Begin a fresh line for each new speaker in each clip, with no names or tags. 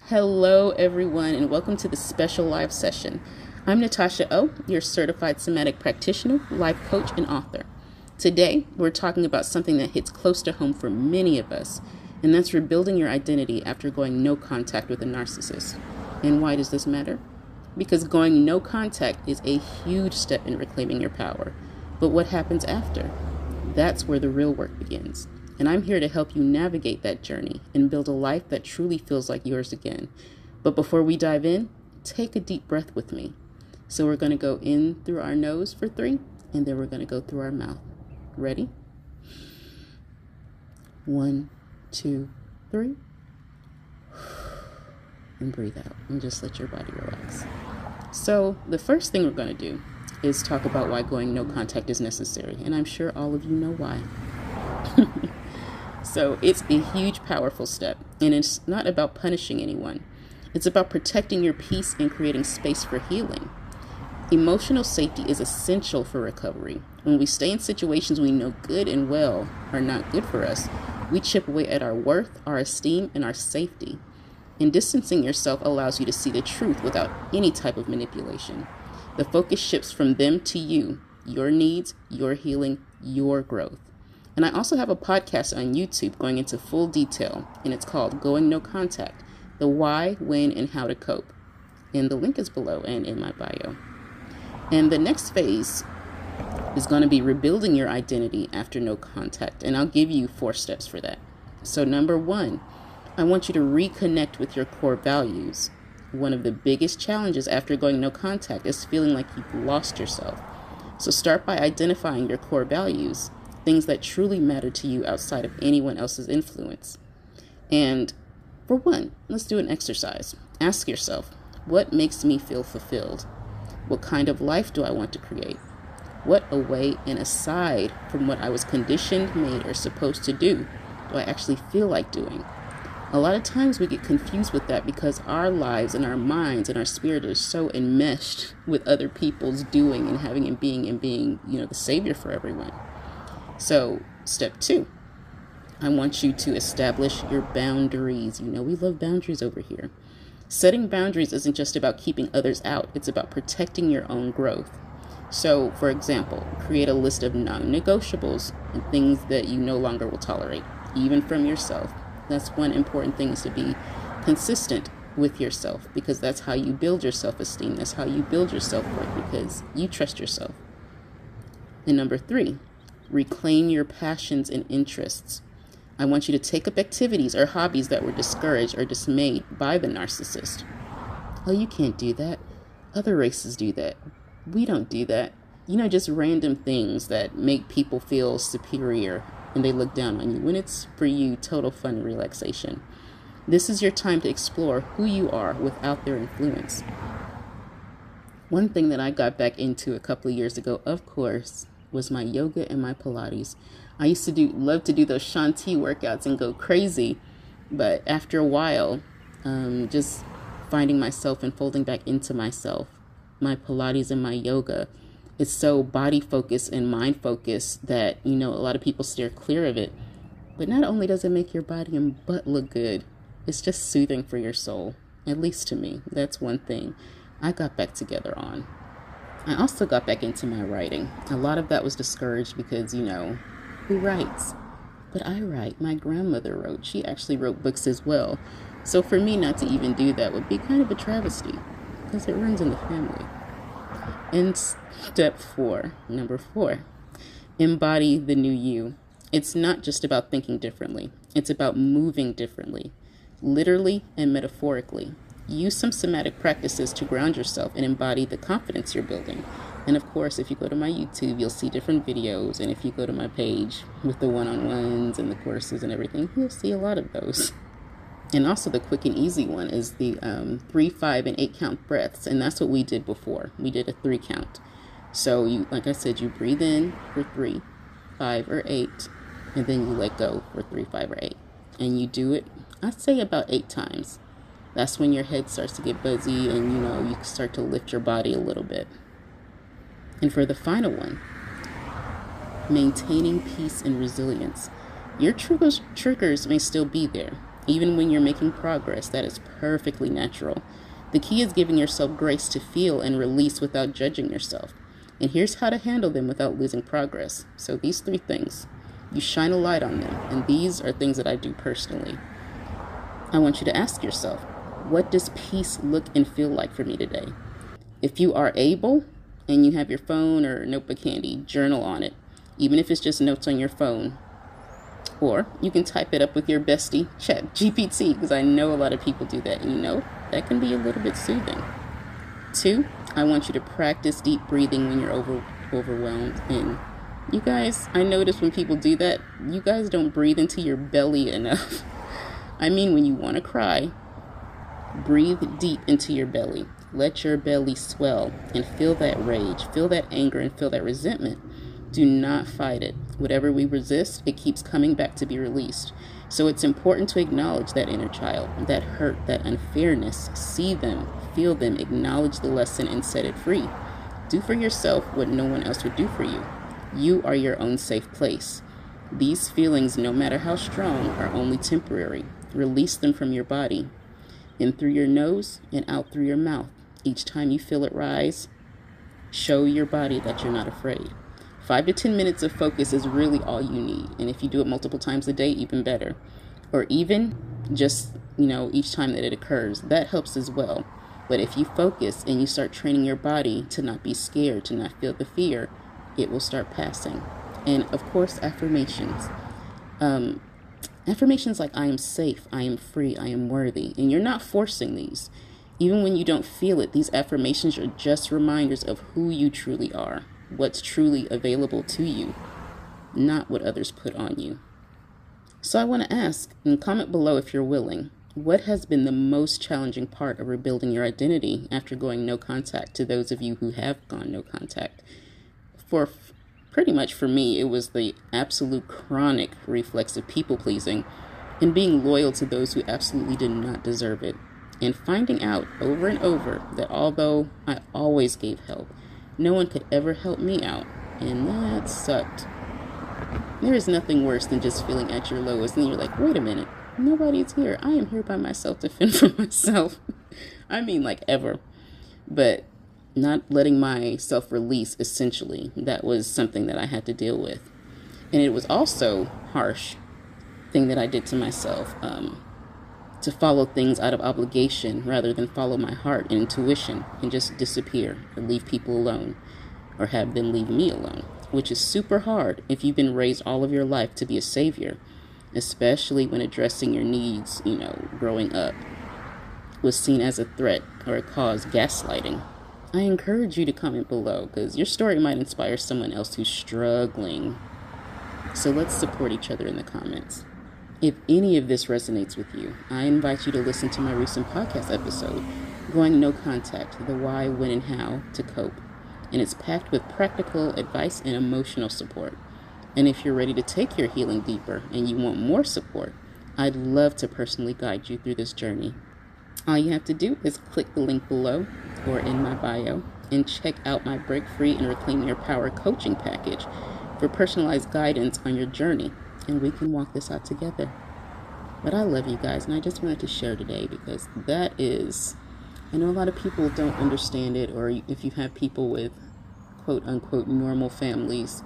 Hello, everyone, and welcome to this special live session. I'm Natasha O, your certified somatic practitioner, life coach, and author. Today, we're talking about something that hits close to home for many of us, and that's rebuilding your identity after going no contact with a narcissist. And why does this matter? Because going no contact is a huge step in reclaiming your power. But what happens after? That's where the real work begins. And I'm here to help you navigate that journey and build a life that truly feels like yours again. But before we dive in, take a deep breath with me. So we're going to go in through our nose for 3, and then we're going to go through our mouth. Ready? 1, 2, 3. And breathe out and just let your body relax. So the first thing we're going to do is talk about why going no contact is necessary. And I'm sure all of you know why. So it's a huge, powerful step, and it's not about punishing anyone. It's about protecting your peace and creating space for healing. Emotional safety is essential for recovery. When we stay in situations we know good and well are not good for us, we chip away at our worth, our esteem, and our safety. And distancing yourself allows you to see the truth without any type of manipulation. The focus shifts from them to you, your needs, your healing, your growth. And I also have a podcast on YouTube going into full detail, and it's called Going No Contact, the why, when, and how to cope. And the link is below and in my bio. And the next phase is going to be rebuilding your identity after no contact. And I'll give you 4 steps for that. So number 1, I want you to reconnect with your core values. One of the biggest challenges after going no contact is feeling like you've lost yourself. So start by identifying your core values, things that truly matter to you outside of anyone else's influence. And for one, let's do an exercise. Ask yourself, what makes me feel fulfilled? What kind of life do I want to create? What away and aside from what I was conditioned, made, or supposed to do I actually feel like doing? A lot of times we get confused with that because our lives and our minds and our spirit are so enmeshed with other people's doing and having and being, the savior for everyone. So step 2, I want you to establish your boundaries. We love boundaries over here. Setting boundaries isn't just about keeping others out. It's about protecting your own growth. So, for example, create a list of non-negotiables and things that you no longer will tolerate, even from yourself. That's one important thing, is to be consistent with yourself, because that's how you build your self-esteem. That's how you build your self-worth, because you trust yourself. And number 3, reclaim your passions and interests. I want you to take up activities or hobbies that were discouraged or dismayed by the narcissist. Oh, you can't do that. Other races do that. We don't do that. Just random things that make people feel superior and they look down on you, when it's for you total fun and relaxation. This is your time to explore who you are without their influence. One thing that I got back into a couple of years ago, of course, was my yoga and my Pilates. I used to love to do those Shanti workouts and go crazy, but after a while, just finding myself and folding back into myself. My Pilates and my yoga, it's so body focused and mind focused that, a lot of people steer clear of it. But not only does it make your body and butt look good, it's just soothing for your soul. At least to me, that's one thing I got back together on. I also got back into my writing. A lot of that was discouraged because, who writes? But I write. My grandmother wrote. She actually wrote books as well. So for me not to even do that would be kind of a travesty, because it runs in the family. And step 4, number 4, embody the new you. It's not just about thinking differently. It's about moving differently, literally and metaphorically. Use some somatic practices to ground yourself and embody the confidence you're building. And of course, if you go to my YouTube, you'll see different videos. And if you go to my page with the one-on-ones and the courses and everything, you'll see a lot of those. And also the quick and easy one is the 3, 5, and 8 count breaths. And that's what we did before. We did a 3 count. So like I said, you breathe in for 3, 5, or 8, and then you let go for 3, 5, or 8. And you do it, I'd say about 8 times. That's when your head starts to get buzzy and, you start to lift your body a little bit. And for the final one, maintaining peace and resilience. Your triggers may still be there. Even when you're making progress, that is perfectly natural. The key is giving yourself grace to feel and release without judging yourself. And here's how to handle them without losing progress. So these 3 things, you shine a light on them. And these are things that I do personally. I want you to ask yourself, what does peace look and feel like for me today? If you are able and you have your phone or notebook handy, journal on it, even if it's just notes on your phone. Or you can type it up with your bestie, Chat GPT, because I know a lot of people do that. And that can be a little bit soothing. 2, I want you to practice deep breathing when you're overwhelmed. And you guys, I notice when people do that, you guys don't breathe into your belly enough. I mean, when you want to cry, breathe deep into your belly. Let your belly swell and feel that rage, feel that anger, and feel that resentment. Do not fight it. Whatever we resist, it keeps coming back to be released. So it's important to acknowledge that inner child, that hurt, that unfairness. See them, feel them, acknowledge the lesson, and set it free. Do for yourself what no one else would do for you. You are your own safe place. These feelings, no matter how strong, are only temporary. Release them from your body, in through your nose and out through your mouth. Each time you feel it rise, show your body that you're not afraid. 5 to 10 minutes of focus is really all you need. And if you do it multiple times a day, even better. Or even just, each time that it occurs, that helps as well. But if you focus and you start training your body to not be scared, to not feel the fear, it will start passing. And of course, affirmations. Affirmations like I am safe, I am free, I am worthy. And you're not forcing these. Even when you don't feel it, these affirmations are just reminders of who you truly are, what's truly available to you, not what others put on you. So I want to ask, and comment below if you're willing, what has been the most challenging part of rebuilding your identity after going no contact, to those of you who have gone no contact? Pretty much for me, it was the absolute chronic reflex of people pleasing and being loyal to those who absolutely did not deserve it. And finding out over and over that although I always gave help, no one could ever help me out. And that sucked. There is nothing worse than just feeling at your lowest and you're like, wait a minute, nobody's here. I am here by myself to fend for myself. I mean, like ever. But not letting myself release, essentially, that was something that I had to deal with. And it was also harsh thing that I did to myself, to follow things out of obligation rather than follow my heart and intuition and just disappear or leave people alone or have them leave me alone, which is super hard if you've been raised all of your life to be a savior, especially when addressing your needs, growing up was seen as a threat or a cause gaslighting. I encourage you to comment below because your story might inspire someone else who's struggling. So let's support each other in the comments. If any of this resonates with you, I invite you to listen to my recent podcast episode, Going No Contact, the why, when, and how to cope. And it's packed with practical advice and emotional support. And if you're ready to take your healing deeper and you want more support, I'd love to personally guide you through this journey. All you have to do is click the link below or in my bio and check out my Break Free and Reclaim Your Power coaching package for personalized guidance on your journey, and we can walk this out together. But I love you guys, and I just wanted to share today because I know a lot of people don't understand it, or if you have people with quote unquote normal families,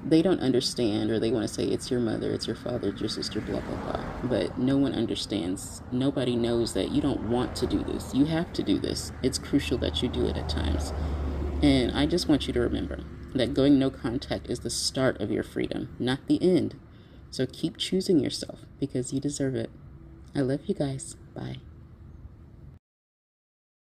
they don't understand, or they want to say it's your mother, it's your father, it's your sister, blah, blah, blah. But no one understands. Nobody knows that you don't want to do this. You have to do this. It's crucial that you do it at times. And I just want you to remember that going no contact is the start of your freedom, not the end. So keep choosing yourself because you deserve it. I love you guys. Bye.